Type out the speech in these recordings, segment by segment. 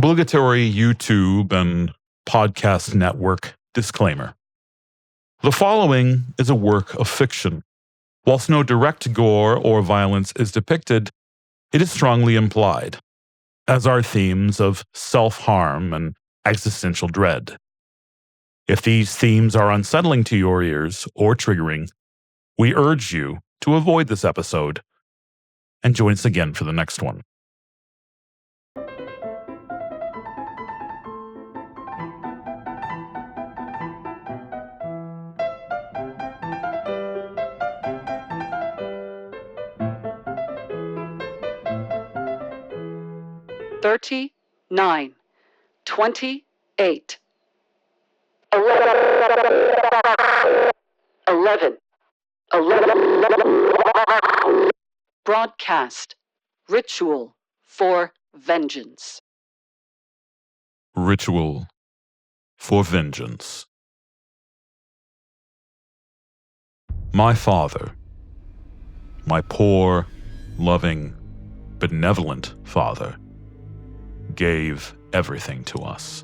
Obligatory YouTube and podcast network disclaimer. The following is a work of fiction. Whilst no direct gore or violence is depicted, it is strongly implied, as are themes of self-harm and existential dread. If these themes are unsettling to your ears or triggering, we urge you to avoid this episode and join us again for the next one. $39, $28, $11. Broadcast. Ritual for vengeance. Ritual for vengeance. My father, my poor, loving, benevolent father, gave everything to us.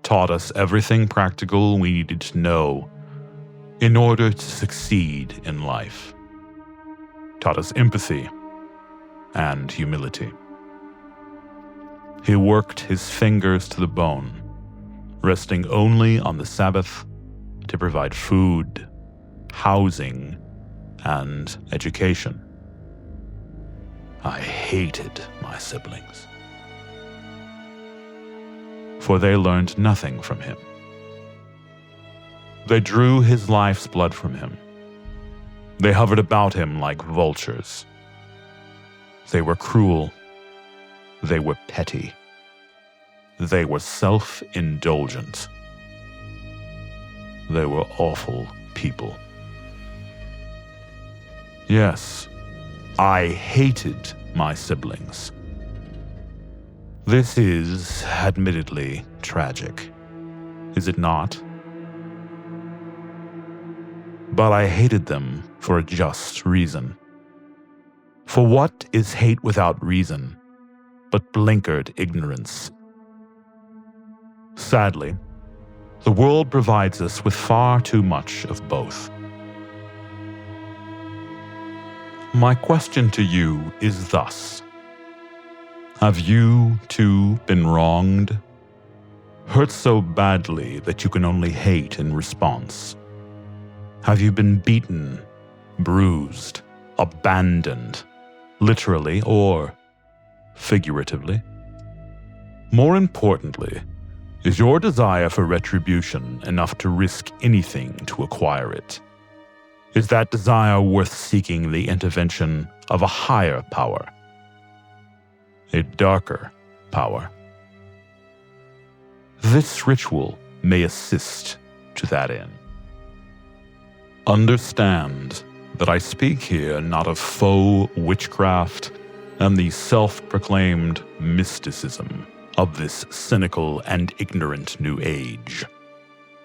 Taught us everything practical we needed to know in order to succeed in life. Taught us empathy and humility. He worked his fingers to the bone, resting only on the Sabbath to provide food, housing, and education. I hated my siblings, for they learned nothing from him. They drew his life's blood from him. They hovered about him like vultures. They were cruel. They were petty. They were self-indulgent. They were awful people. Yes, I hated my siblings. This is, admittedly, tragic, is it not? But I hated them for a just reason. For what is hate without reason, but blinkered ignorance? Sadly, the world provides us with far too much of both. My question to you is thus. Have you, too, been wronged? Hurt so badly that you can only hate in response? Have you been beaten, bruised, abandoned, literally or figuratively? More importantly, is your desire for retribution enough to risk anything to acquire it? Is that desire worth seeking the intervention of a higher power? A darker power? This ritual may assist to that end. Understand that I speak here not of faux witchcraft and the self-proclaimed mysticism of this cynical and ignorant new age.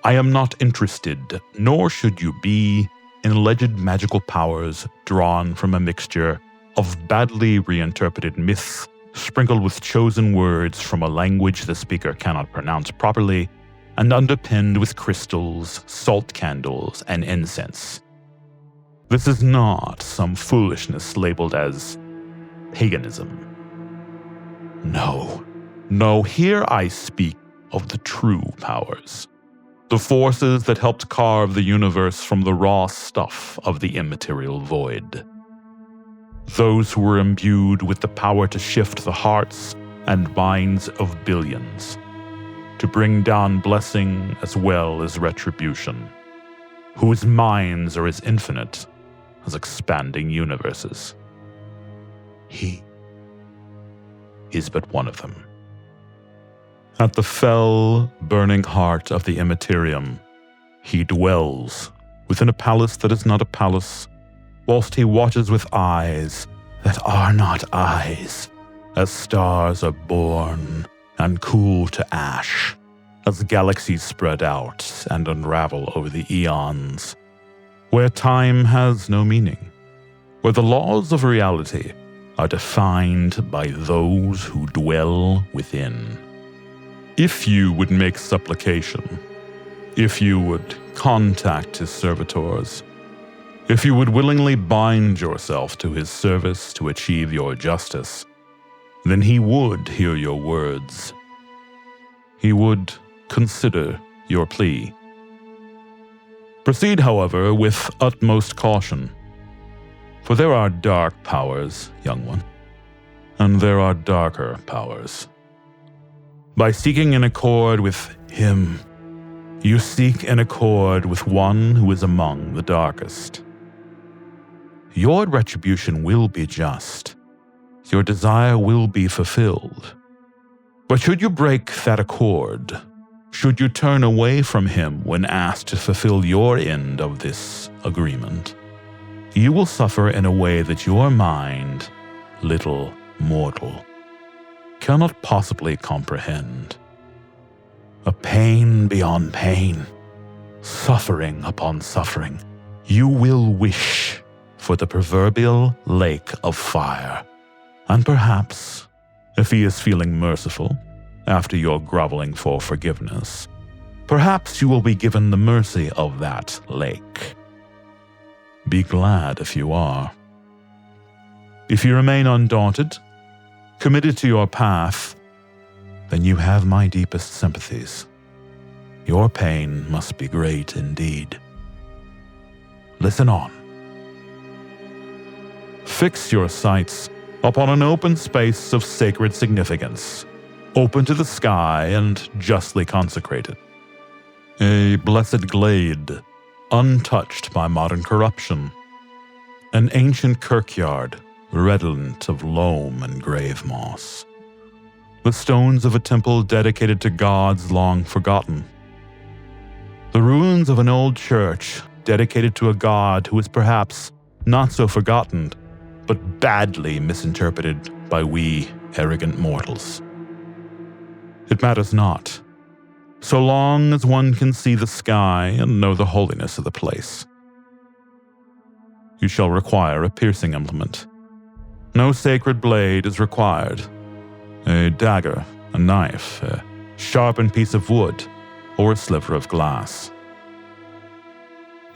I am not interested, nor should you be, in alleged magical powers drawn from a mixture of badly reinterpreted myths sprinkled with chosen words from a language the speaker cannot pronounce properly, and underpinned with crystals, salt candles, and incense. This is not some foolishness labeled as paganism. No, here I speak of the true powers, the forces that helped carve the universe from the raw stuff of the immaterial void. Those who were imbued with the power to shift the hearts and minds of billions, to bring down blessing as well as retribution, whose minds are as infinite as expanding universes. He is but one of them. At the fell, burning heart of the Immaterium, he dwells within a palace that is not a palace, whilst he watches with eyes that are not eyes, as stars are born and cool to ash, as galaxies spread out and unravel over the eons, where time has no meaning, where the laws of reality are defined by those who dwell within. If you would make supplication, if you would contact his servitors, if you would willingly bind yourself to his service to achieve your justice, then he would hear your words. He would consider your plea. Proceed, however, with utmost caution, for there are dark powers, young one, and there are darker powers. By seeking an accord with him, you seek an accord with one who is among the darkest. Your retribution will be just. Your desire will be fulfilled. But should you break that accord, should you turn away from him when asked to fulfill your end of this agreement, you will suffer in a way that your mind, little mortal, cannot possibly comprehend. A pain beyond pain, suffering upon suffering. You will wish for the proverbial lake of fire. And perhaps, if he is feeling merciful after your groveling for forgiveness, perhaps you will be given the mercy of that lake. Be glad if you are. If you remain undaunted, committed to your path, then you have my deepest sympathies. Your pain must be great indeed. Listen on. Fix your sights upon an open space of sacred significance, open to the sky and justly consecrated. A blessed glade, untouched by modern corruption. An ancient kirkyard, redolent of loam and grave moss. The stones of a temple dedicated to gods long forgotten. The ruins of an old church dedicated to a god who is perhaps not so forgotten, but badly misinterpreted by we arrogant mortals. It matters not, so long as one can see the sky and know the holiness of the place. You shall require a piercing implement. No sacred blade is required. A dagger, a knife, a sharpened piece of wood, or a sliver of glass.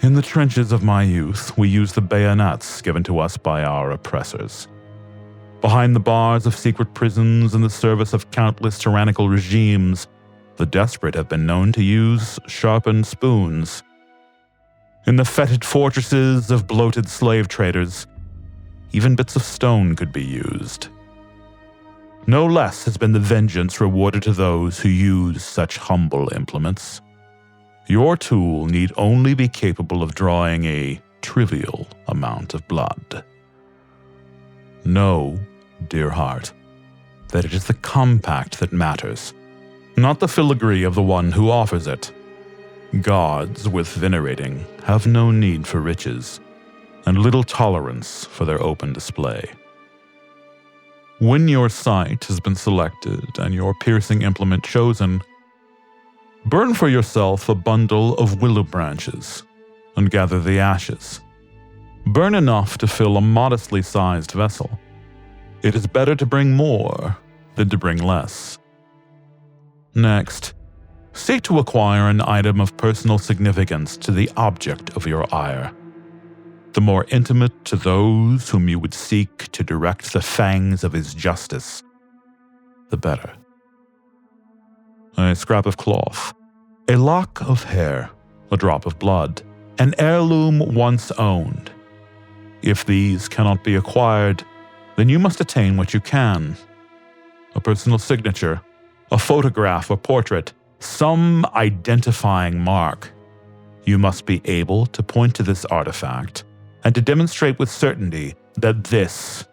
In the trenches of my youth, we used the bayonets given to us by our oppressors. Behind the bars of secret prisons in the service of countless tyrannical regimes, the desperate have been known to use sharpened spoons. In the fetid fortresses of bloated slave traders, even bits of stone could be used. No less has been the vengeance rewarded to those who use such humble implements. Your tool need only be capable of drawing a trivial amount of blood. Know, dear heart, that it is the compact that matters, not the filigree of the one who offers it. Gods with venerating have no need for riches, and little tolerance for their open display. When your site has been selected and your piercing implement chosen, burn for yourself a bundle of willow branches and gather the ashes. Burn enough to fill a modestly sized vessel. It is better to bring more than to bring less. Next, seek to acquire an item of personal significance to the object of your ire. The more intimate to those whom you would seek to direct the fangs of his justice, the better. A scrap of cloth, a lock of hair, a drop of blood, an heirloom once owned. If these cannot be acquired, then you must attain what you can. A personal signature, a photograph or portrait, some identifying mark. You must be able to point to this artifact and to demonstrate with certainty that this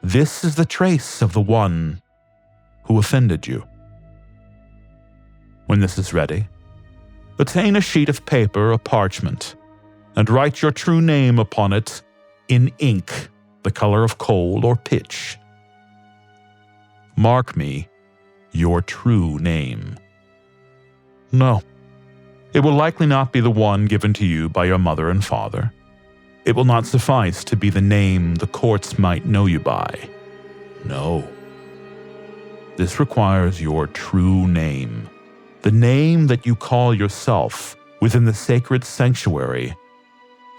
is the trace of the one who offended you. When this is ready, obtain a sheet of paper or parchment and write your true name upon it in ink the color of coal or pitch. Mark me your true name. No, it will likely not be the one given to you by your mother and father. It will not suffice to be the name the courts might know you by. No. This requires your true name, the name that you call yourself within the sacred sanctuary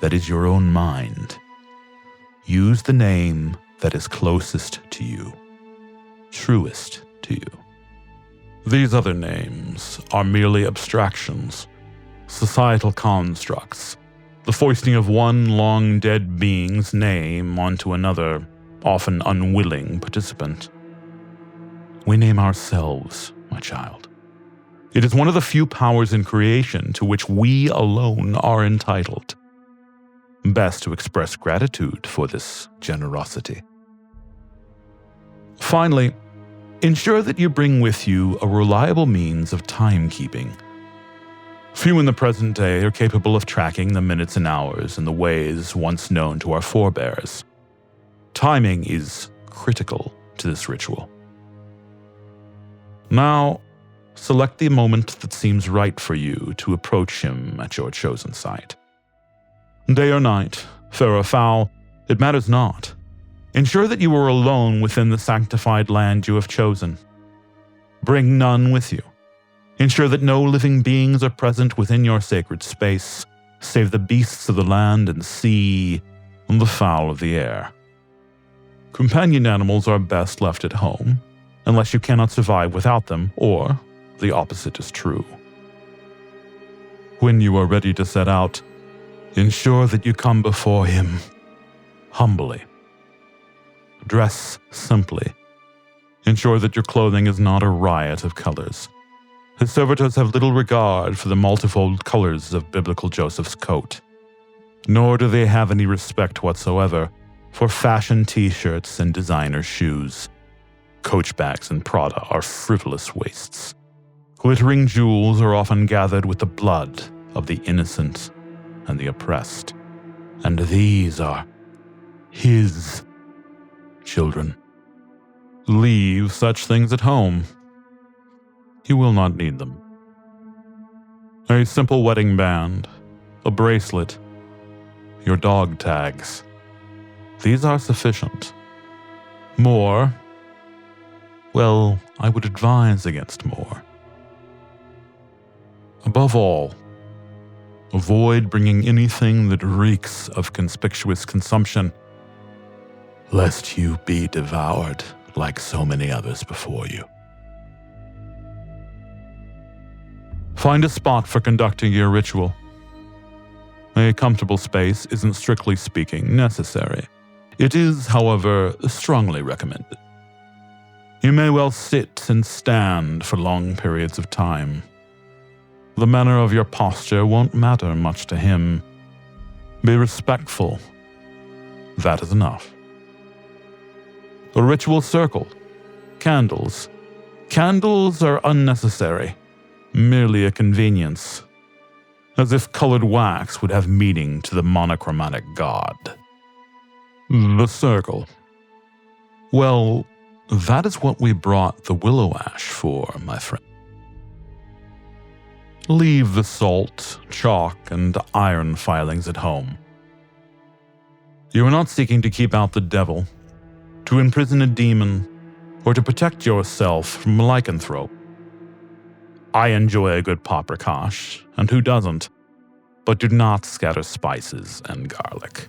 that is your own mind. Use the name that is closest to you, truest to you. These other names are merely abstractions, societal constructs, the foisting of one long-dead being's name onto another, often unwilling participant. We name ourselves, my child. It is one of the few powers in creation to which we alone are entitled. Best to express gratitude for this generosity. Finally, ensure that you bring with you a reliable means of timekeeping. Few in the present day are capable of tracking the minutes and hours in the ways once known to our forebears. Timing is critical to this ritual. Now, select the moment that seems right for you to approach him at your chosen site. Day or night, fair or foul, it matters not. Ensure that you are alone within the sanctified land you have chosen. Bring none with you. Ensure that no living beings are present within your sacred space, save the beasts of the land and sea and the fowl of the air. Companion animals are best left at home, unless you cannot survive without them, or the opposite is true. When you are ready to set out, ensure that you come before him humbly. Dress simply. Ensure that your clothing is not a riot of colors. His servitors have little regard for the multifold colors of biblical Joseph's coat, nor do they have any respect whatsoever for fashion t-shirts and designer shoes. Coach bags and Prada are frivolous wastes. Glittering jewels are often gathered with the blood of the innocent and the oppressed, and these are his children. Leave such things at home. You will not need them. A simple wedding band, a bracelet, your dog tags. These are sufficient. More, well, I would advise against more. Above all, avoid bringing anything that reeks of conspicuous consumption, lest you be devoured like so many others before you. Find a spot for conducting your ritual. A comfortable space isn't strictly speaking necessary. It is, however, strongly recommended. You may well sit and stand for long periods of time. The manner of your posture won't matter much to him. Be respectful. That is enough. A ritual circle. Candles. Candles are unnecessary, merely a convenience, as if colored wax would have meaning to the monochromatic god. The circle. Well, that is what we brought the willow ash for, my friend. Leave the salt, chalk, and iron filings at home. You are not seeking to keep out the devil, to imprison a demon, or to protect yourself from a lycanthrope. I enjoy a good paprikash, and who doesn't? But do not scatter spices and garlic.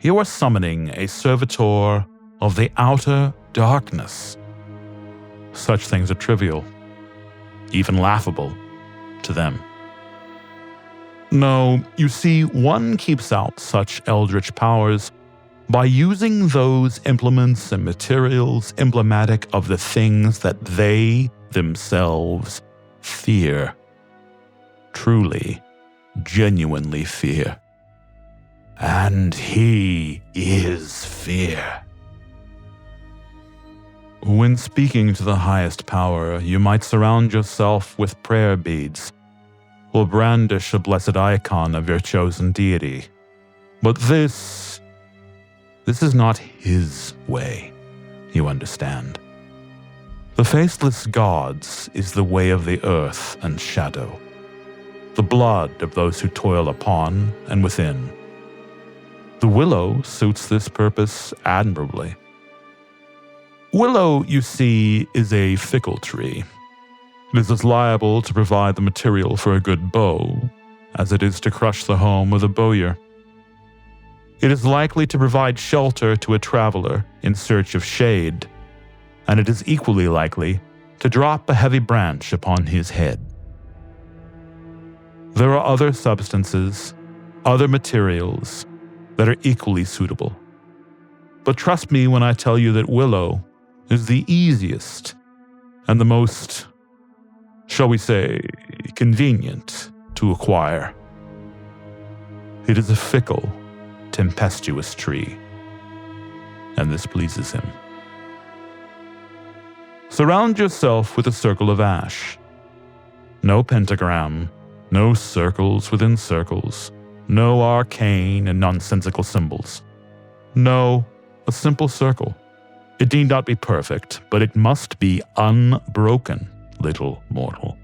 You are summoning a servitor of the outer darkness. Such things are trivial, even laughable, to them. No, you see, one keeps out such eldritch powers by using those implements and materials emblematic of the things that they themselves fear. Truly, genuinely fear. And he is fear. When speaking to the highest power, you might surround yourself with prayer beads, or brandish a blessed icon of your chosen deity. But this is not his way, you understand. The faceless gods is the way of the earth and shadow, the blood of those who toil upon and within. The willow suits this purpose admirably. Willow, you see, is a fickle tree. It is as liable to provide the material for a good bow as it is to crush the home of the bowyer. It is likely to provide shelter to a traveler in search of shade, and it is equally likely to drop a heavy branch upon his head. There are other substances, other materials that are equally suitable. But trust me when I tell you that willow is the easiest and the most, shall we say, convenient to acquire. It is a fickle, tempestuous tree, and this pleases him. Surround yourself with a circle of ash. No pentagram, no circles within circles, no arcane and nonsensical symbols. No, a simple circle. It need not be perfect, but it must be unbroken, little mortal.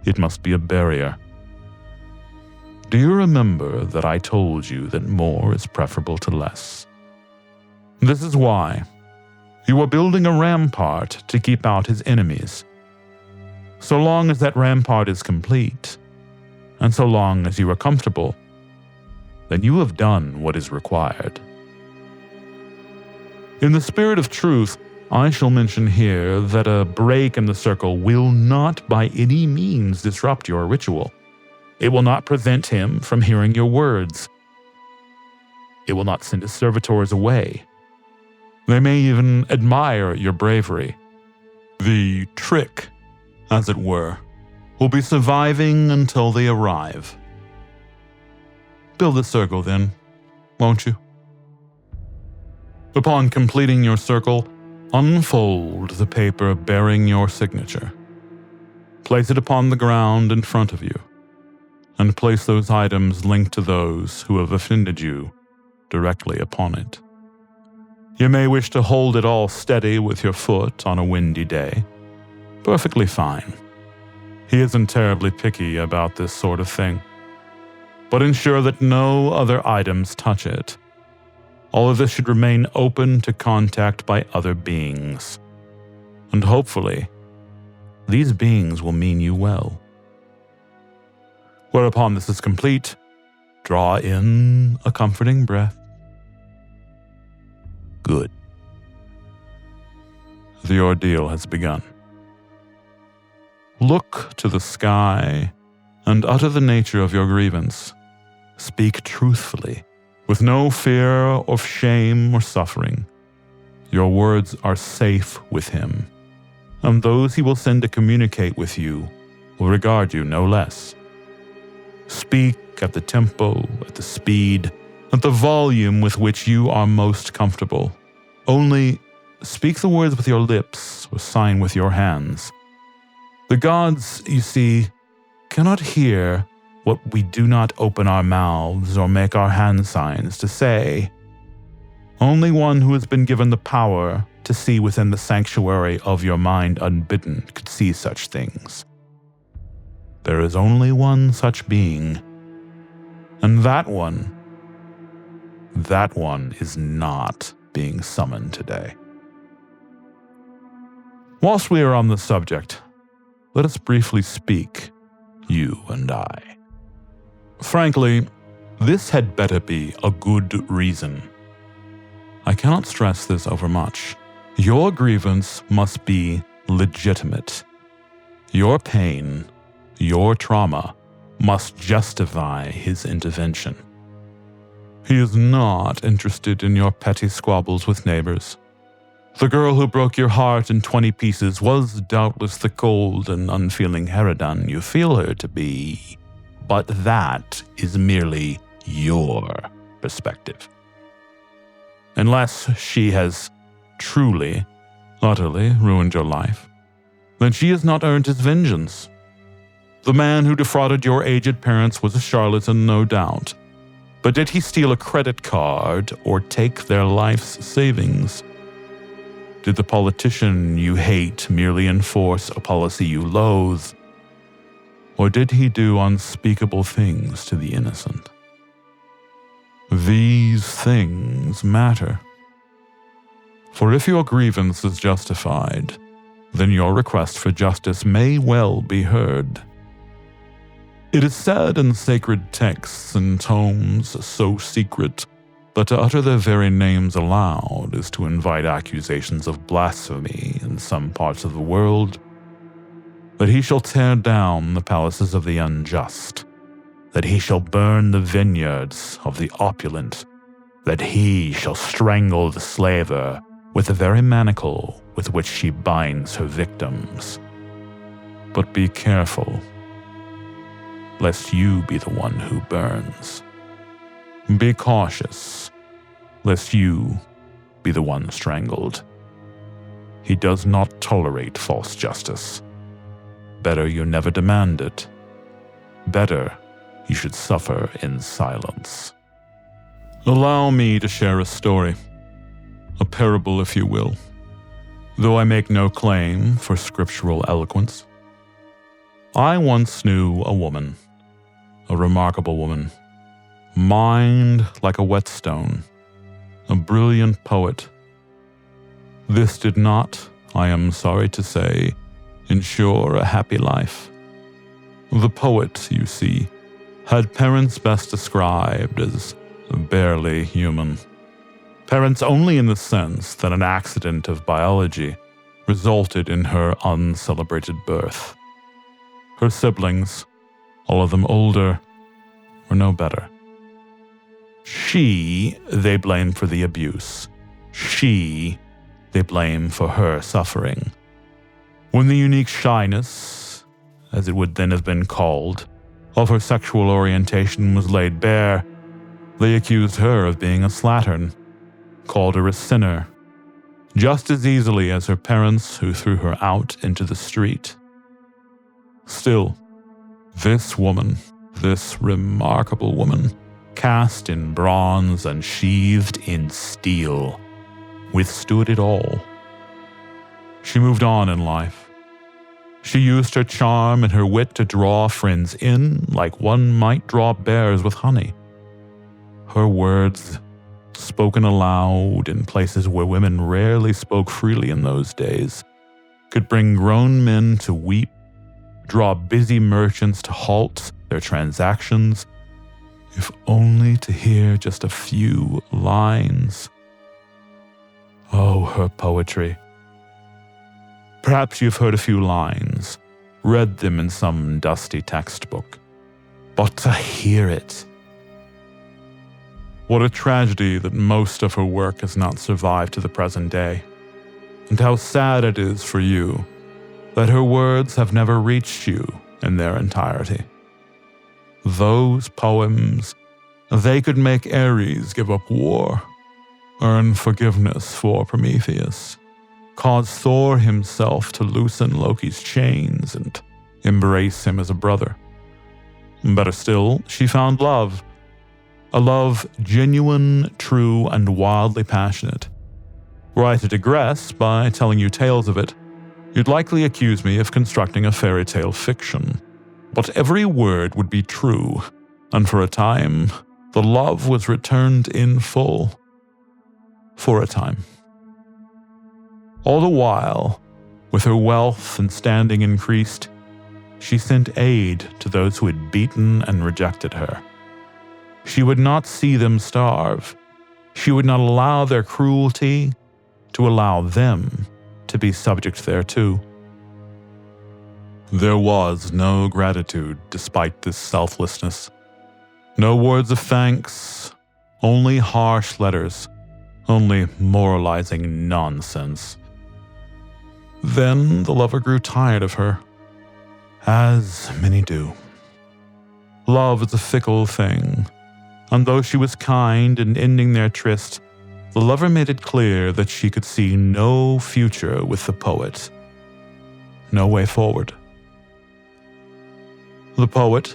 It must be a barrier. Do you remember that I told you that more is preferable to less? This is why you are building a rampart to keep out his enemies. So long as that rampart is complete, and so long as you are comfortable, then you have done what is required. In the spirit of truth, I shall mention here that a break in the circle will not by any means disrupt your ritual. It will not prevent him from hearing your words. It will not send his servitors away. They may even admire your bravery. The trick, as it were, will be surviving until they arrive. Build a circle then, won't you? Upon completing your circle, unfold the paper bearing your signature. Place it upon the ground in front of you, and place those items linked to those who have offended you directly upon it. You may wish to hold it all steady with your foot on a windy day. Perfectly fine. He isn't terribly picky about this sort of thing. But ensure that no other items touch it. All of this should remain open to contact by other beings. And hopefully, these beings will mean you well. Whereupon this is complete, draw in a comforting breath. Good. The ordeal has begun. Look to the sky and utter the nature of your grievance. Speak truthfully, with no fear of shame or suffering. Your words are safe with him, and those he will send to communicate with you will regard you no less. Speak at the tempo, at the speed, at the volume with which you are most comfortable. Only speak the words with your lips or sign with your hands. The gods, you see, cannot hear what we do not open our mouths or make our hand signs to say. Only one who has been given the power to see within the sanctuary of your mind unbidden could see such things. There is only one such being, and that one is not being summoned today. Whilst we are on the subject, let us briefly speak, you and I. Frankly, this had better be a good reason. I cannot stress this overmuch. Your grievance must be legitimate. Your pain, your trauma, must justify his intervention. He is not interested in your petty squabbles with neighbors. The girl who broke your heart in 20 pieces was doubtless the cold and unfeeling harridan you feel her to be, but that is merely your perspective. Unless she has truly, utterly ruined your life, then she has not earned his vengeance. The man who defrauded your aged parents was a charlatan, no doubt. But did he steal a credit card or take their life's savings? Did the politician you hate merely enforce a policy you loathe? Or did he do unspeakable things to the innocent? These things matter. For if your grievance is justified, then your request for justice may well be heard. It is said in sacred texts and tomes so secret that to utter their very names aloud is to invite accusations of blasphemy in some parts of the world, that he shall tear down the palaces of the unjust, that he shall burn the vineyards of the opulent, that he shall strangle the slaver with the very manacle with which she binds her victims. But be careful, lest you be the one who burns. Be cautious, lest you be the one strangled. He does not tolerate false justice. Better you never demand it. Better you should suffer in silence. Allow me to share a story, a parable if you will, though I make no claim for scriptural eloquence. I once knew a woman, a remarkable woman, mind like a whetstone, a brilliant poet. This did not, I am sorry to say, ensure a happy life. The poet, you see, had parents best described as barely human. Parents only in the sense that an accident of biology resulted in her uncelebrated birth. Her siblings, all of them older, were no better. She, they blame for the abuse. She, they blame for her suffering. When the unique shyness, as it would then have been called, of her sexual orientation was laid bare, they accused her of being a slattern, called her a sinner, just as easily as her parents who threw her out into the street. Still, this woman, this remarkable woman, cast in bronze and sheathed in steel, withstood it all. She moved on in life. She used her charm and her wit to draw friends in like one might draw bears with honey. Her words, spoken aloud in places where women rarely spoke freely in those days, could bring grown men to weep, draw busy merchants to halt their transactions, if only to hear just a few lines. Oh, her poetry. Perhaps you've heard a few lines, read them in some dusty textbook, but to hear it. What a tragedy that most of her work has not survived to the present day, and how sad it is for you that her words have never reached you in their entirety. Those poems, they could make Ares give up war, earn forgiveness for Prometheus, cause Thor himself to loosen Loki's chains and embrace him as a brother. Better still, she found love. A love genuine, true, and wildly passionate. Were I to digress by telling you tales of it, you'd likely accuse me of constructing a fairy tale fiction. But every word would be true, and for a time, the love was returned in full. For a time. All the while, with her wealth and standing increased, she sent aid to those who had beaten and rejected her. She would not see them starve. She would not allow their cruelty to allow them to be subject thereto. There was no gratitude despite this selflessness. No words of thanks, only harsh letters, only moralizing nonsense. Then the lover grew tired of her, as many do. Love is a fickle thing, and though she was kind in ending their tryst, the lover made it clear that she could see no future with the poet, no way forward. The poet,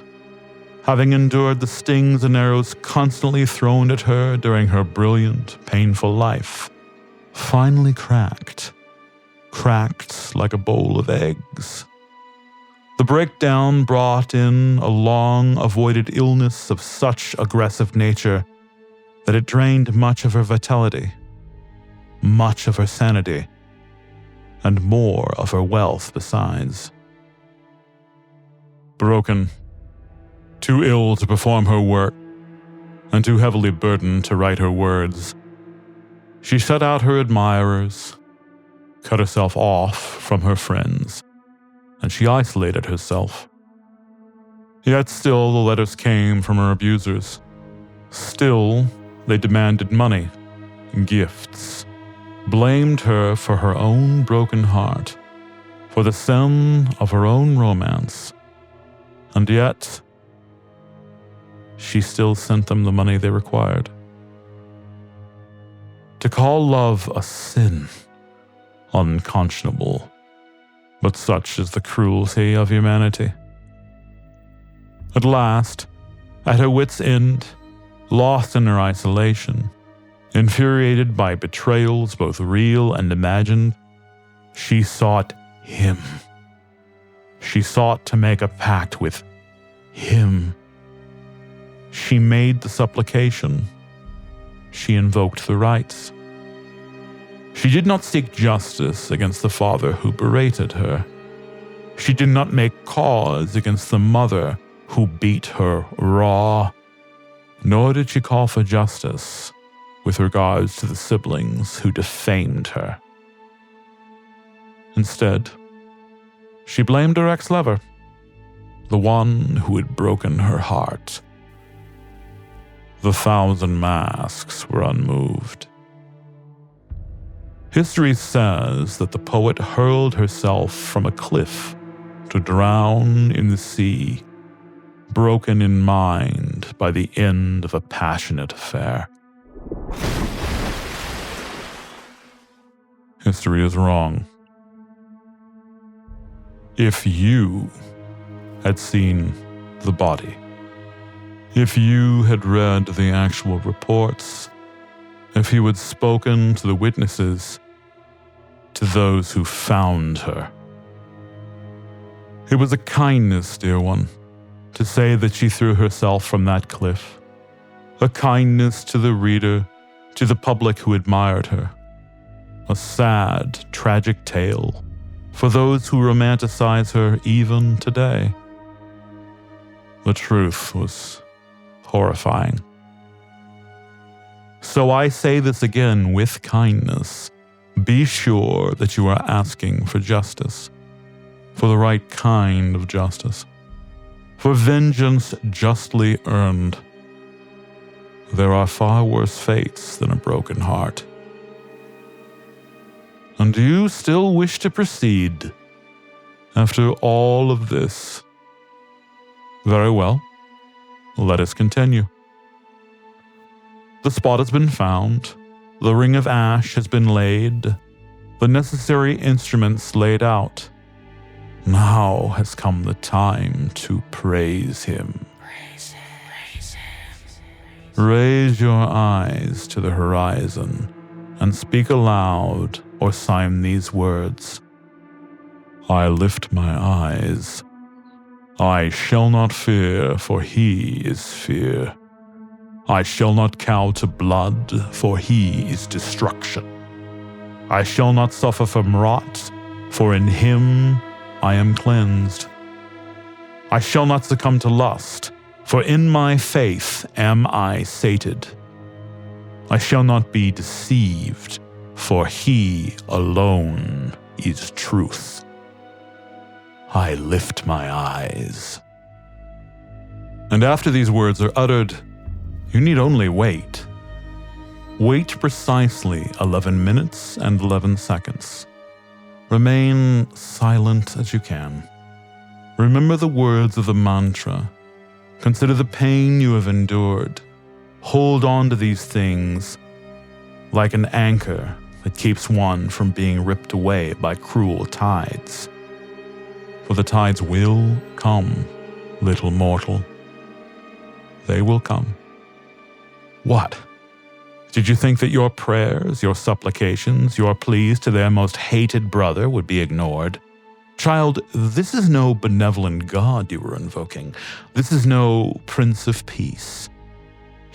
having endured the stings and arrows constantly thrown at her during her brilliant, painful life, finally cracked like a bowl of eggs. The breakdown brought in a long-avoided illness of such aggressive nature that it drained much of her vitality, much of her sanity, and more of her wealth besides. Broken, too ill to perform her work, and too heavily burdened to write her words, she shut out her admirers, cut herself off from her friends, and she isolated herself. Yet still the letters came from her abusers. Still, they demanded money, gifts, blamed her for her own broken heart, for the sin of her own romance. And yet, she still sent them the money they required. To call love a sin, unconscionable, but such is the cruelty of humanity. At last, at her wits' end, lost in her isolation, infuriated by betrayals both real and imagined, she sought him. She sought to make a pact with him. She made the supplication. She invoked the rites. She did not seek justice against the father who berated her. She did not make cause against the mother who beat her raw. Nor did she call for justice with regards to the siblings who defamed her. Instead, she blamed her ex-lover, the one who had broken her heart. The 1,000 masks were unmoved. History says that the poet hurled herself from a cliff to drown in the sea, broken in mind by the end of a passionate affair. History is wrong. If you had seen the body, if you had read the actual reports, if you had spoken to the witnesses, to those who found her. It was a kindness, dear one, to say that she threw herself from that cliff. A kindness to the reader, to the public who admired her. A sad, tragic tale for those who romanticize her even today. The truth was horrifying. So I say this again with kindness. Be sure that you are asking for justice, for the right kind of justice, for vengeance justly earned. There are far worse fates than a broken heart. And do you still wish to proceed after all of this? Very well, let us continue. The spot has been found. The ring of ash has been laid, the necessary instruments laid out. Now has come the time to praise him. Raise your eyes to the horizon and speak aloud or sign these words. I lift my eyes. I shall not fear, for he is fear. I shall not cow to blood, for he is destruction. I shall not suffer from rot, for in him I am cleansed. I shall not succumb to lust, for in my faith am I sated. I shall not be deceived, for he alone is truth. I lift my eyes. And after these words are uttered, you need only wait. Wait precisely 11 minutes and 11 seconds. Remain silent as you can. Remember the words of the mantra. Consider the pain you have endured. Hold on to these things like an anchor that keeps one from being ripped away by cruel tides. For the tides will come, little mortal. They will come. What? Did you think that your prayers, your supplications, your pleas to their most hated brother would be ignored? Child, this is no benevolent God you were invoking. This is no Prince of Peace.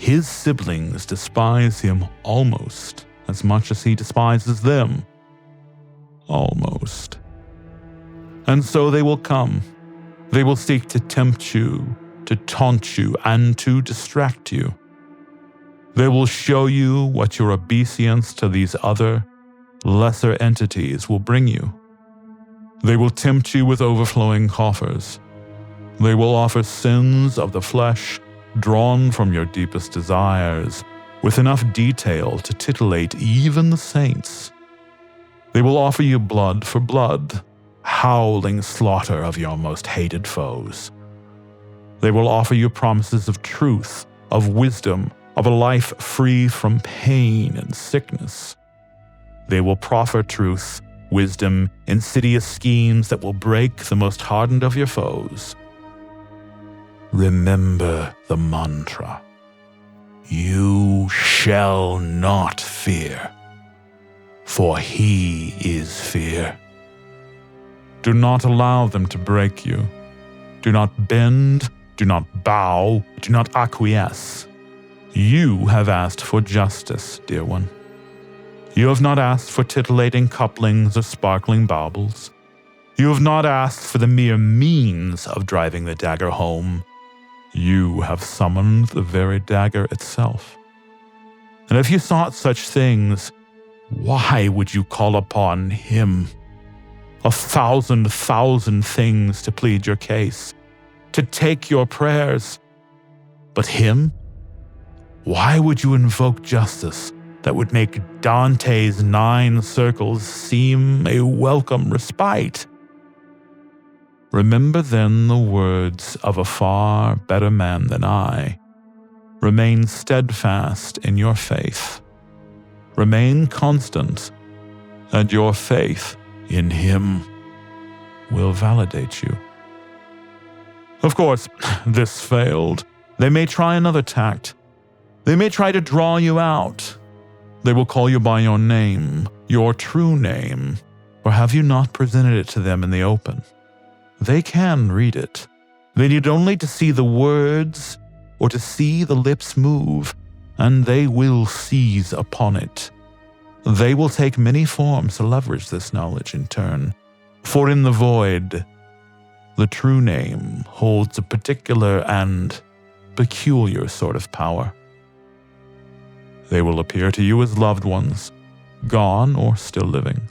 his siblings despise him almost as much as he despises them. Almost. And so they will come. They will seek to tempt you, to taunt you, and to distract you. They will show you what your obeisance to these other, lesser entities will bring you. They will tempt you with overflowing coffers. They will offer sins of the flesh drawn from your deepest desires, with enough detail to titillate even the saints. They will offer you blood for blood, howling slaughter of your most hated foes. They will offer you promises of truth, of wisdom, of a life free from pain and sickness. They will proffer truth, wisdom, insidious schemes that will break the most hardened of your foes. Remember the mantra. You shall not fear, for he is fear. Do not allow them to break you. Do not bend, do not bow, do not acquiesce. You have asked for justice, dear one. You have not asked for titillating couplings or sparkling baubles. You have not asked for the mere means of driving the dagger home. You have summoned the very dagger itself. And if you sought such things, why would you call upon him? 1,000 things to plead your case, to take your prayers. But him? Why would you invoke justice that would make Dante's 9 circles seem a welcome respite? Remember then the words of a far better man than I. Remain steadfast in your faith. Remain constant, and your faith in him will validate you. Of course, this failed. They may try another tact. They may try to draw you out. They will call you by your name, your true name, or have you not presented it to them in the open? They can read it. They need only to see the words or to see the lips move, and they will seize upon it. They will take many forms to leverage this knowledge in turn, for in the void, the true name holds a particular and peculiar sort of power. They will appear to you as loved ones, gone or still living.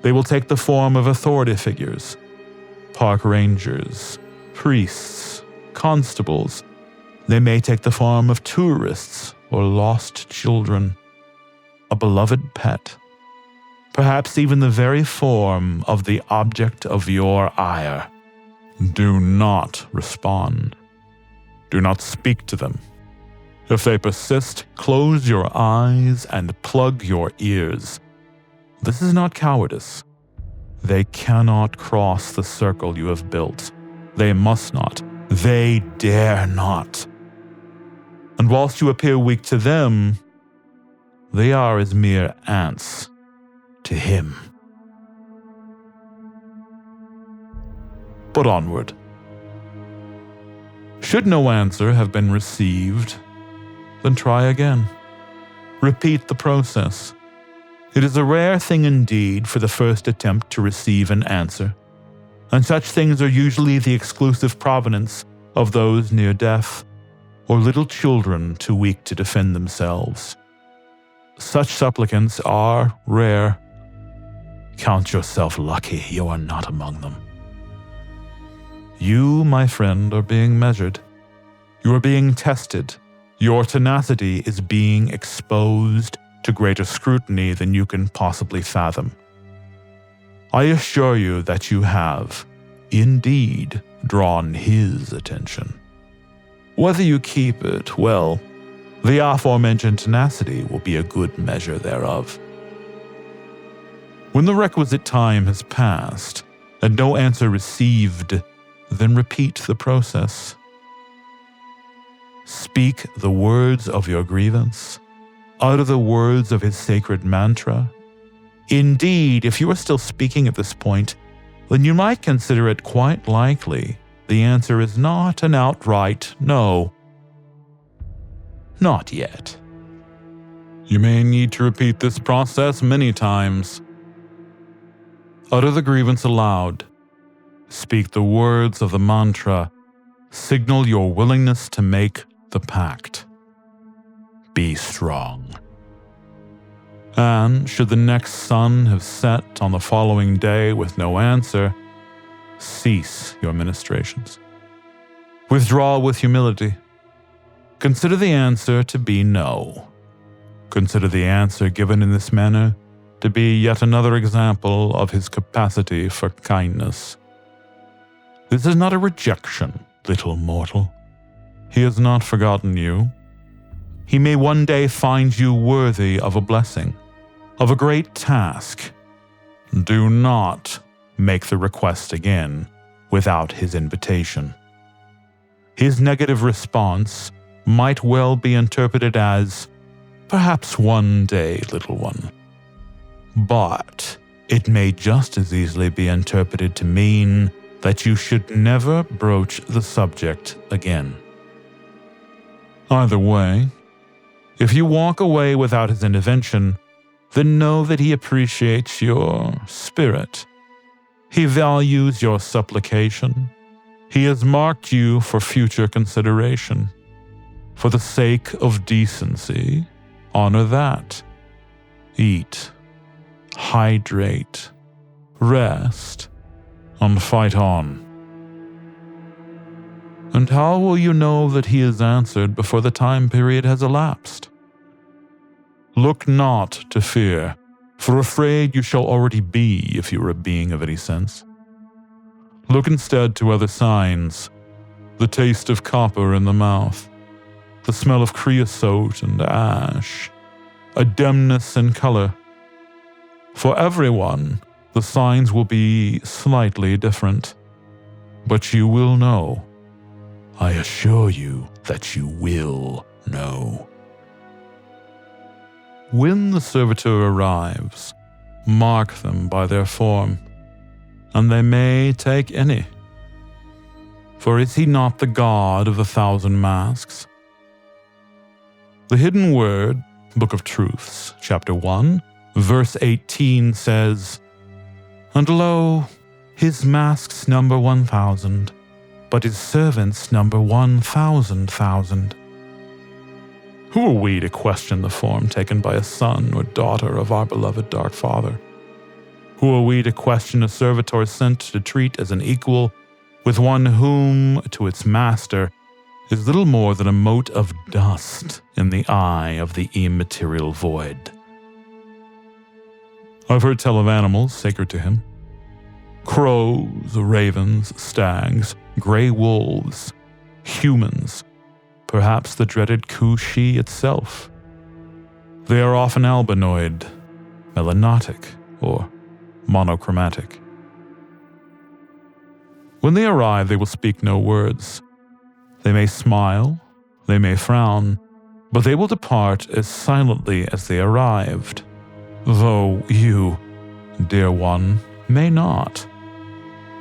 They will take the form of authority figures, park rangers, priests, constables. They may take the form of tourists or lost children, a beloved pet, perhaps even the very form of the object of your ire. Do not respond. Do not speak to them. If they persist, close your eyes and plug your ears. This is not cowardice. They cannot cross the circle you have built. They must not. They dare not. And whilst you appear weak to them, they are as mere ants to him. But onward. Should no answer have been received, then try again. Repeat the process. It is a rare thing indeed for the first attempt to receive an answer, and such things are usually the exclusive provenance of those near death, or little children too weak to defend themselves. Such supplicants are rare. Count yourself lucky you are not among them. You, my friend, are being measured. You are being tested. Your tenacity is being exposed to greater scrutiny than you can possibly fathom. I assure you that you have, indeed, drawn his attention. Whether you keep it, well, the aforementioned tenacity will be a good measure thereof. When the requisite time has passed, and no answer received, then repeat the process. Speak the words of your grievance. Utter the words of his sacred mantra. Indeed, if you are still speaking at this point, then you might consider it quite likely the answer is not an outright no. Not yet. You may need to repeat this process many times. Utter the grievance aloud. Speak the words of the mantra. Signal your willingness to make the pact. Be strong. And should the next sun have set on the following day with no answer, cease your ministrations. Withdraw with humility. Consider the answer to be no. Consider the answer given in this manner to be yet another example of his capacity for kindness. This is not a rejection, little mortal. He has not forgotten you. He may one day find you worthy of a blessing, of a great task. Do not make the request again without his invitation. His negative response might well be interpreted as, perhaps one day, little one. But it may just as easily be interpreted to mean that you should never broach the subject again. Either way, if you walk away without his intervention, then know that he appreciates your spirit. He values your supplication. He has marked you for future consideration. For the sake of decency, honor that. Eat, hydrate, rest, and fight on. And how will you know that he is answered before the time period has elapsed? Look not to fear, for afraid you shall already be if you are a being of any sense. Look instead to other signs, the taste of copper in the mouth, the smell of creosote and ash, a dimness in color. For everyone, the signs will be slightly different, but you will know. I assure you that you will know. When the servitor arrives, mark them by their form, and they may take any. For is he not the god of 1,000 masks? The Hidden Word, Book of Truths, Chapter 1, Verse 18 says, And lo, his masks number 1,000, but his servants number 1,000,000. Who are we to question the form taken by a son or daughter of our beloved Dark Father? Who are we to question a servitor sent to treat as an equal with one whom, to its master, is little more than a mote of dust in the eye of the immaterial void? I've heard tell of animals sacred to him. Crows, ravens, stags, gray wolves, humans, perhaps the dreaded Kushi itself. They are often albinoid, melanotic, or monochromatic. When they arrive, they will speak no words. They may smile, they may frown, but they will depart as silently as they arrived, though you, dear one, may not.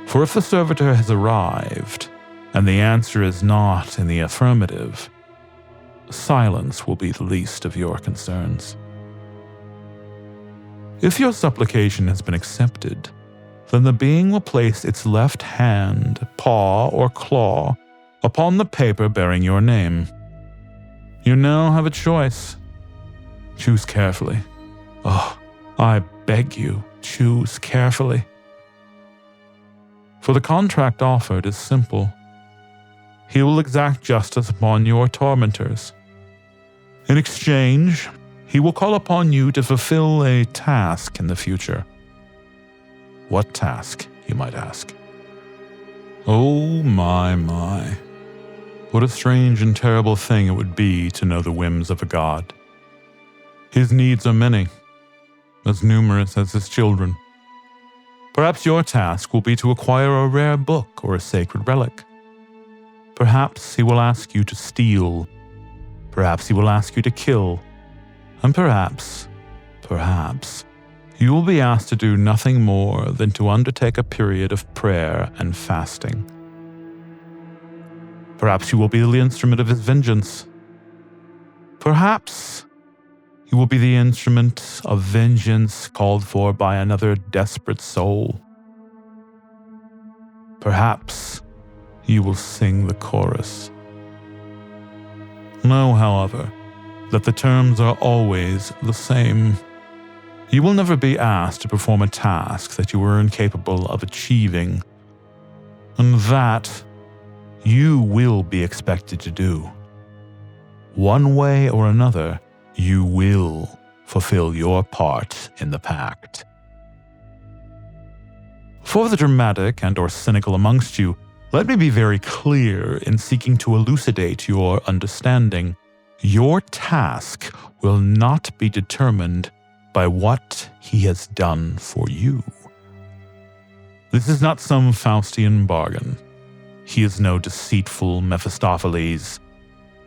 For if the servitor has arrived, and the answer is not in the affirmative, silence will be the least of your concerns. If your supplication has been accepted, then the being will place its left hand, paw, or claw upon the paper bearing your name. You now have a choice. Choose carefully. Oh, I beg you, choose carefully. For the contract offered is simple. He will exact justice upon your tormentors. In exchange, he will call upon you to fulfill a task in the future. What task, you might ask? Oh my. What a strange and terrible thing it would be to know the whims of a god. His needs are many, as numerous as his children. Perhaps your task will be to acquire a rare book or a sacred relic. Perhaps he will ask you to steal. Perhaps he will ask you to kill. And perhaps, you will be asked to do nothing more than to undertake a period of prayer and fasting. Perhaps you will be the instrument of his vengeance. Perhaps you will be the instrument of vengeance called for by another desperate soul. Perhaps you will sing the chorus. Know, however, that the terms are always the same. You will never be asked to perform a task that you were incapable of achieving, and that you will be expected to do. One way or another, you will fulfill your part in the pact. For the dramatic and/or cynical amongst you, let me be very clear in seeking to elucidate your understanding. Your task will not be determined by what he has done for you. This is not some Faustian bargain. He is no deceitful Mephistopheles.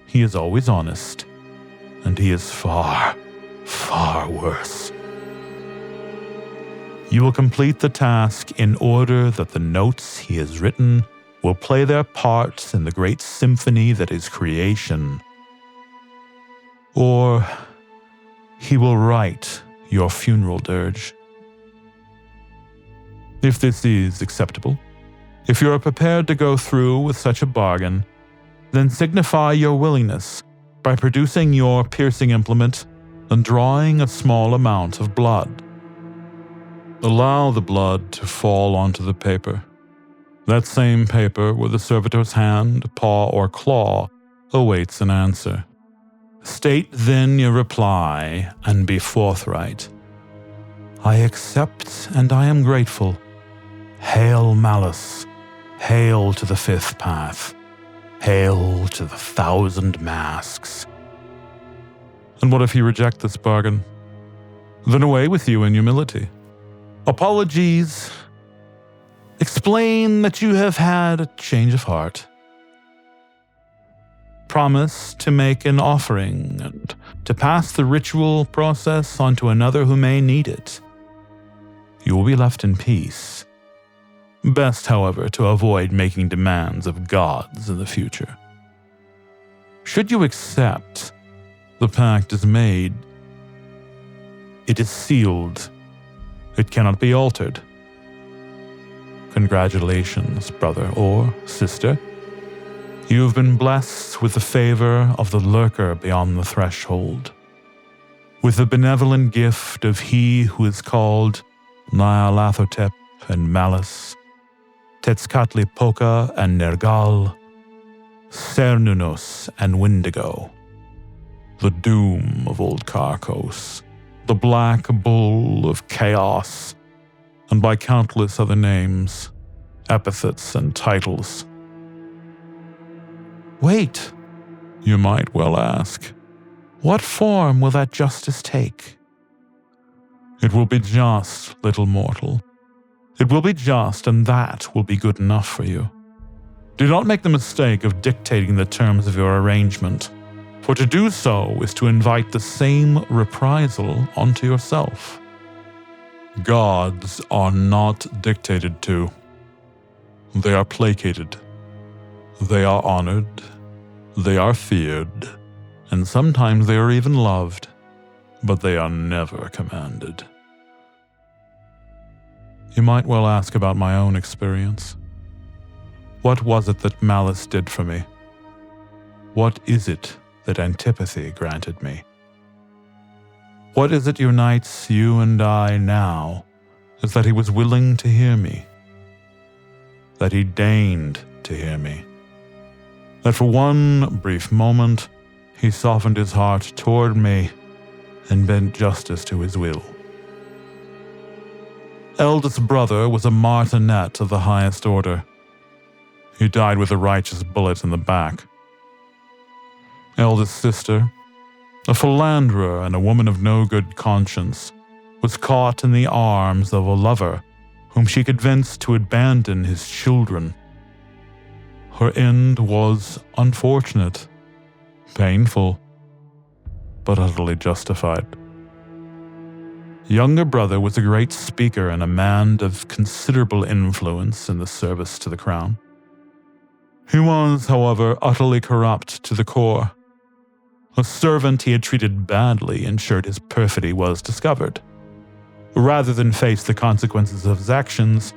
He is always honest, and he is far, far worse. You will complete the task in order that the notes he has written will play their parts in the great symphony that is creation. Or he will write your funeral dirge. If this is acceptable, if you are prepared to go through with such a bargain, then signify your willingness by producing your piercing implement and drawing a small amount of blood. Allow the blood to fall onto the paper. That same paper where the servitor's hand, paw, or claw awaits an answer. State then your reply and be forthright. I accept and I am grateful. Hail malice. Hail to the fifth path. Hail to the 1,000 masks. And what if you reject this bargain? Then away with you in humility. Apologies. Explain that you have had a change of heart. Promise to make an offering and to pass the ritual process on to another who may need it. You will be left in peace. Best, however, to avoid making demands of gods in the future. Should you accept, the pact is made. It is sealed. It cannot be altered. Congratulations, brother or sister. You have been blessed with the favor of the lurker beyond the threshold, with the benevolent gift of he who is called Nyarlathotep and Malice, Tezcatlipoca and Nergal, Cernunnos and Wendigo, the doom of Old Carcos, the black bull of chaos, and by countless other names, epithets, and titles. Wait, you might well ask, what form will that justice take? It will be just, little mortal. It will be just, and that will be good enough for you. Do not make the mistake of dictating the terms of your arrangement, for to do so is to invite the same reprisal onto yourself. Gods are not dictated to. They are placated. They are honored. They are feared. And sometimes they are even loved, but they are never commanded. You might well ask about my own experience. What was it that malice did for me? What is it that antipathy granted me? What is it unites you and I now is that he was willing to hear me, that he deigned to hear me, that for one brief moment he softened his heart toward me and bent justice to his will. Eldest brother was a martinet of the highest order. He died with a righteous bullet in the back. Eldest sister, a philanderer and a woman of no good conscience, was caught in the arms of a lover whom she convinced to abandon his children. Her end was unfortunate, painful, but utterly justified. Younger brother was a great speaker and a man of considerable influence in the service to the crown. He was, however, utterly corrupt to the core. A servant he had treated badly ensured his perfidy was discovered. Rather than face the consequences of his actions,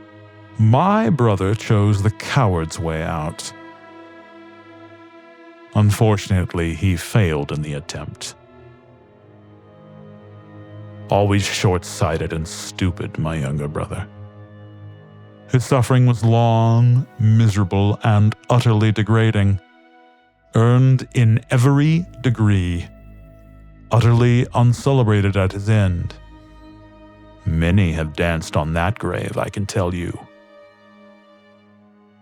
my brother chose the coward's way out. Unfortunately, he failed in the attempt. Always short-sighted and stupid, my younger brother. His suffering was long, miserable, and utterly degrading, earned in every degree, utterly uncelebrated at his end. Many have danced on that grave, I can tell you.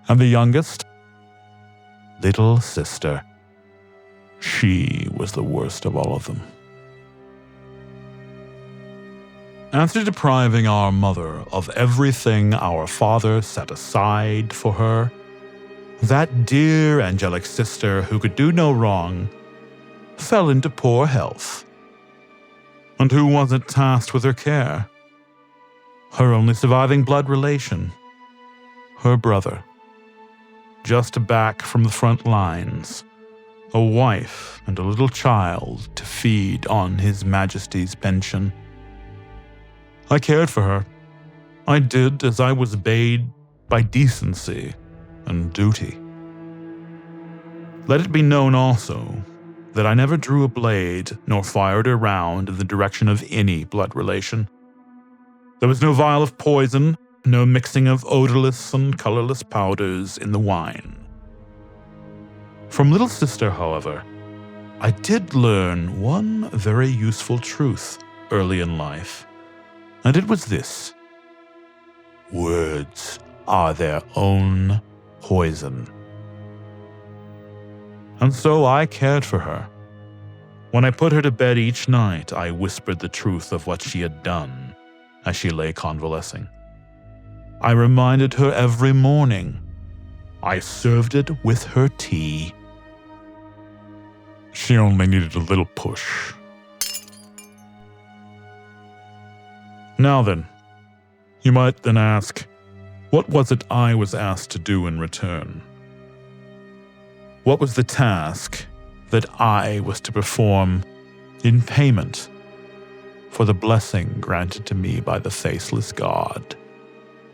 And the youngest? Little sister. She was the worst of all of them. After depriving our mother of everything our father set aside for her, that dear angelic sister who could do no wrong fell into poor health. And who wasn't tasked with her care? Her only surviving blood relation, her brother. Just back from the front lines, a wife and a little child to feed on His Majesty's pension. I cared for her. I did as I was bade by decency and duty. Let it be known also that I never drew a blade nor fired a round in the direction of any blood relation. There was no vial of poison, no mixing of odorless and colorless powders in the wine. From little sister, however, I did learn one very useful truth early in life, and it was this: words are their own poison. And so I cared for her. When I put her to bed each night, I whispered the truth of what she had done as she lay convalescing. I reminded her every morning. I served it with her tea. She only needed a little push. Now then, you might then ask, what was it I was asked to do in return? What was the task that I was to perform in payment for the blessing granted to me by the faceless God?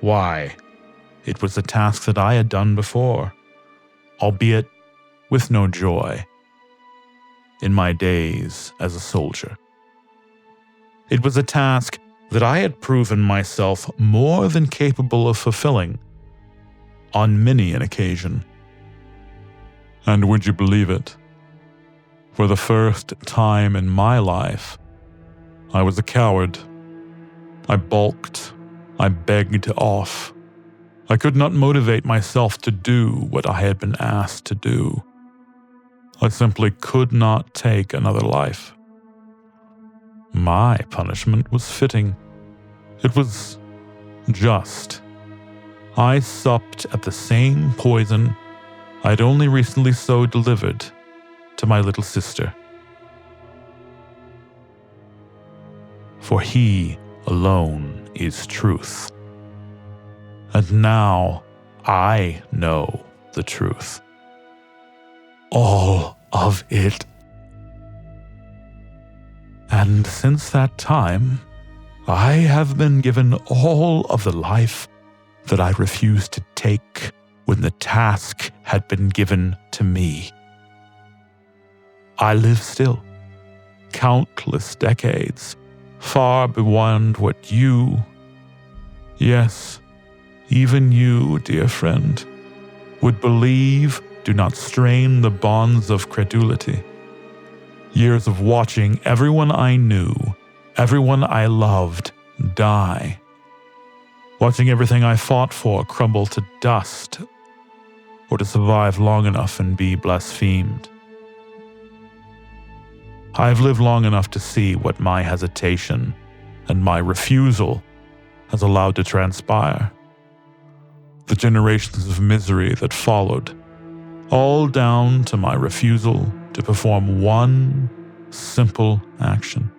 Why, it was a task that I had done before, albeit with no joy, in my days as a soldier. It was a task that I had proven myself more than capable of fulfilling on many an occasion. And would you believe it? For the first time in my life, I was a coward. I balked. I begged off. I could not motivate myself to do what I had been asked to do. I simply could not take another life. My punishment was fitting. It was just. I supped at the same poison I'd only recently so delivered to my little sister. For He alone is truth. And now I know the truth. All of it. And since that time, I have been given all of the life that I refused to take when the task had been given to me. I live still, countless decades, far beyond what you, yes, even you, dear friend, would believe. Do not strain the bonds of credulity. Years of watching everyone I knew, everyone I loved, die. Watching everything I fought for crumble to dust, or to survive long enough and be blasphemed. I have lived long enough to see what my hesitation and my refusal has allowed to transpire. The generations of misery that followed, all down to my refusal to perform one simple action.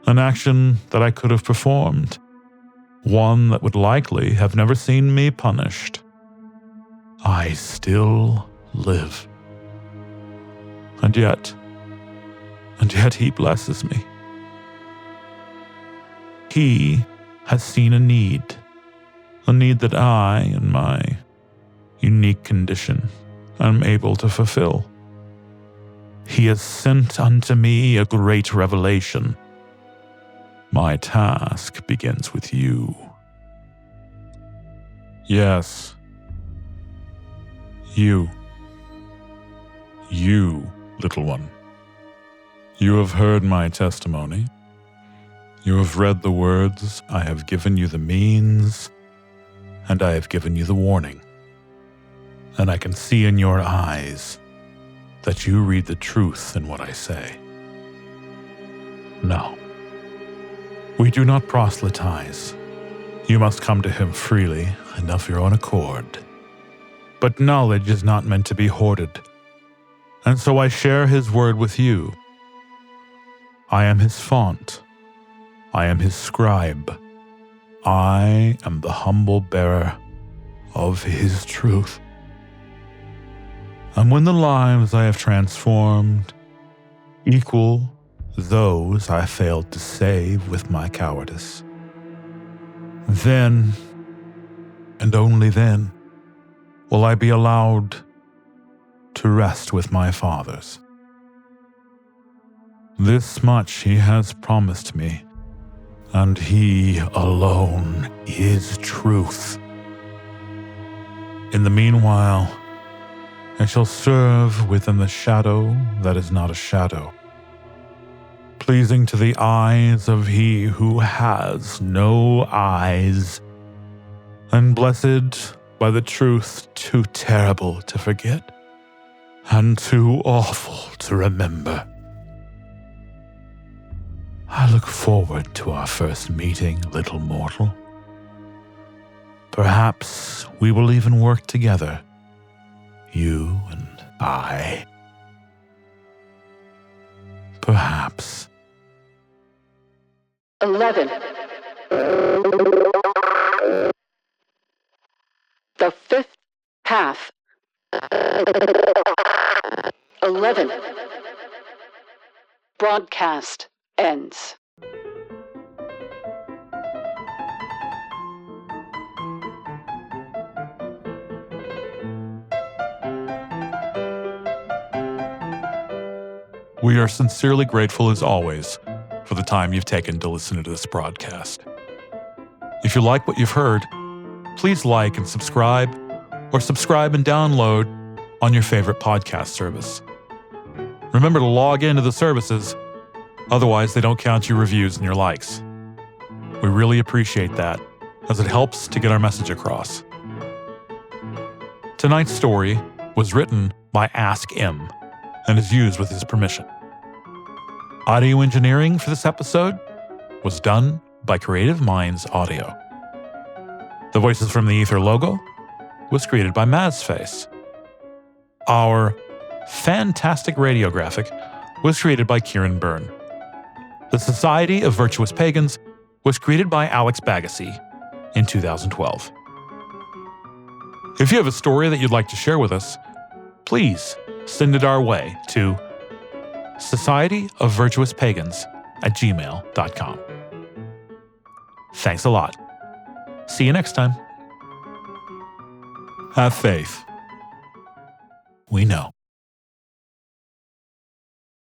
An action that I could have performed, one that would likely have never seen me punished. I still live. And yet, and yet he blesses me. He has seen a need that I, in my unique condition, am able to fulfill. He has sent unto me a great revelation. My task begins with you. Yes, you, little one. You have heard my testimony. You have read the words. I have given you the means, and I have given you the warning. And I can see in your eyes that you read the truth in what I say. No, we do not proselytize. You must come to him freely and of your own accord. But knowledge is not meant to be hoarded, and so I share his word with you. I am his font. I am his scribe. I am the humble bearer of his truth. And when the lives I have transformed equal those I failed to save with my cowardice, then, and only then, will I be allowed to rest with my fathers. This much he has promised me, and he alone is truth. In the meanwhile, I shall serve within the shadow that is not a shadow, pleasing to the eyes of he who has no eyes, and blessed by the truth too terrible to forget and too awful to remember. I look forward to our first meeting, little mortal. Perhaps we will even work together, you and I. Perhaps. 11. The fifth path. 11. Broadcast ends. We are sincerely grateful as always for the time you've taken to listen to this broadcast. If you like what you've heard, please like and subscribe, or subscribe and download on your favorite podcast service. Remember to log into the services, otherwise they don't count your reviews and your likes. We really appreciate that, as it helps to get our message across. Tonight's story was written by Ask M and is used with his permission. Audio engineering for this episode was done by Creative Minds Audio. The voices from the Aether logo was created by Mazface. Our fantastic radio graphic was created by Kieran Byrne. The Society of Virtuous Pagans was created by Alex Bagassi in 2012. If you have a story that you'd like to share with us, please send it our way to societyofvirtuouspagans@gmail.com. Thanks a lot. See you next time. Have faith. We know.